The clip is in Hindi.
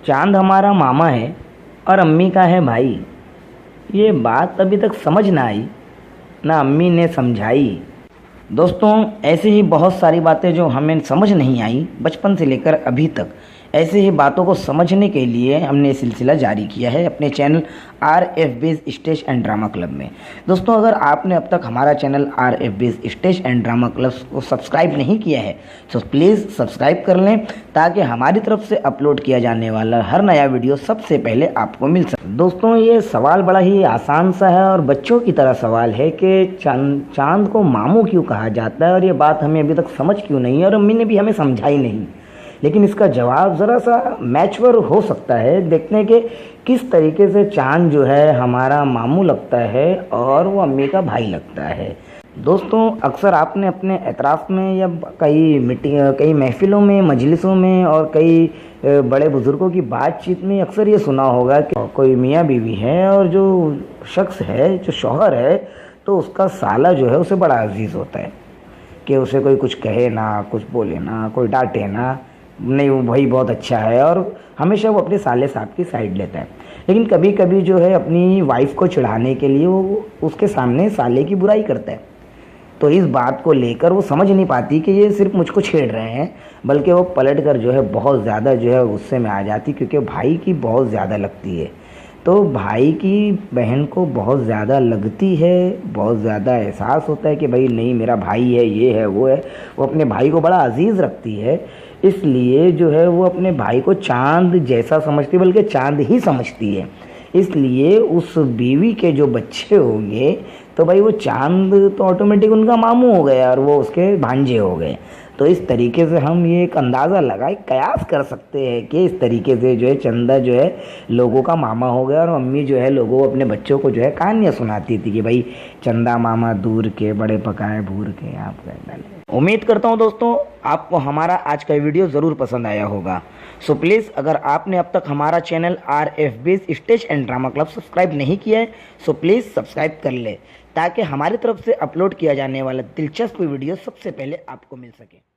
चांद हमारा मामा है और अम्मी का है भाई। ये बात अभी तक समझ ना आई, ना अम्मी ने समझाई। दोस्तों, ऐसे ही बहुत सारी बातें जो हमें समझ नहीं आई बचपन से लेकर अभी तक, ऐसे ही बातों को समझने के लिए हमने सिलसिला जारी किया है अपने channel RFB's stage and drama club में। दोस्तों, अगर आपने अब तक हमारा channel RFB's stage and drama club को सब्सक्राइब नहीं किया है तो प्लीज़ सब्सक्राइब कर लें, ताकि हमारी तरफ से अपलोड किया जाने वाला हर नया वीडियो सबसे पहले आपको मिल सके। दोस्तों, ये सवाल बड़ा ही आसान सा है और बच्चों की तरह सवाल है कि चांद को मामू क्यों कहा जाता है, और ये बात हमें अभी तक समझ क्यों नहीं है और अम्मी ने भी हमें समझाई नहीं। लेकिन इसका जवाब ज़रा सा मैच्योर हो सकता है देखने के किस तरीके से चांद जो है हमारा मामू लगता है और वो अम्मी का भाई लगता है। दोस्तों, अक्सर आपने अपने एतराफ़ में या कई महफ़िलों में, मजलिसों में और कई बड़े बुज़ुर्गों की बातचीत में अक्सर ये सुना होगा कि कोई मियाँ बीवी है और जो शख्स है, जो शौहर है, तो उसका साला जो है उसे बड़ा अजीज़ होता है कि उसे कोई कुछ कहे ना, कुछ बोले ना, कोई डांटे ना, नहीं वो भाई बहुत अच्छा है, और हमेशा वो अपने साले साहब की साइड लेता है। लेकिन कभी कभी जो है अपनी वाइफ को चिढ़ाने के लिए वो उसके सामने साले की बुराई करता है। तो इस बात को लेकर वो समझ नहीं पाती कि ये सिर्फ मुझको छेड़ रहे हैं, बल्कि वो पलट कर जो है बहुत ज़्यादा जो है गुस्से में आ जाती, क्योंकि भाई की बहुत ज़्यादा लगती है। तो भाई की बहन को बहुत ज़्यादा लगती है, बहुत ज़्यादा एहसास होता है कि भाई नहीं मेरा भाई है, ये है, वो है। वो अपने भाई को बड़ा अजीज़ रखती है, इसलिए जो है वो अपने भाई को चांद जैसा समझती है, बल्कि चांद ही समझती है। इसलिए उस बीवी के जो बच्चे होंगे तो भाई वो चांद तो ऑटोमेटिक उनका मामू हो गया और वो उसके भांजे हो गए। तो इस तरीके से हम ये एक अंदाज़ा लगाए, कयास कर सकते हैं कि इस तरीके से जो है चंदा जो है लोगों का मामा हो गया, और मम्मी जो है लोगों को, अपने बच्चों को जो है कहानियाँ सुनाती थी कि भाई चंदा मामा दूर के, बड़े पकाए भूर के आप डाले। उम्मीद करता हूँ दोस्तों आपको हमारा आज का वीडियो ज़रूर पसंद आया होगा। सो प्लीज़, अगर आपने अब तक हमारा channel RFB's stage and drama club subscribe नहीं किया है सो प्लीज़ सब्सक्राइब कर ले, ताकि हमारी तरफ से अपलोड किया जाने वाला दिलचस्प वीडियो सबसे पहले आपको मिल सके।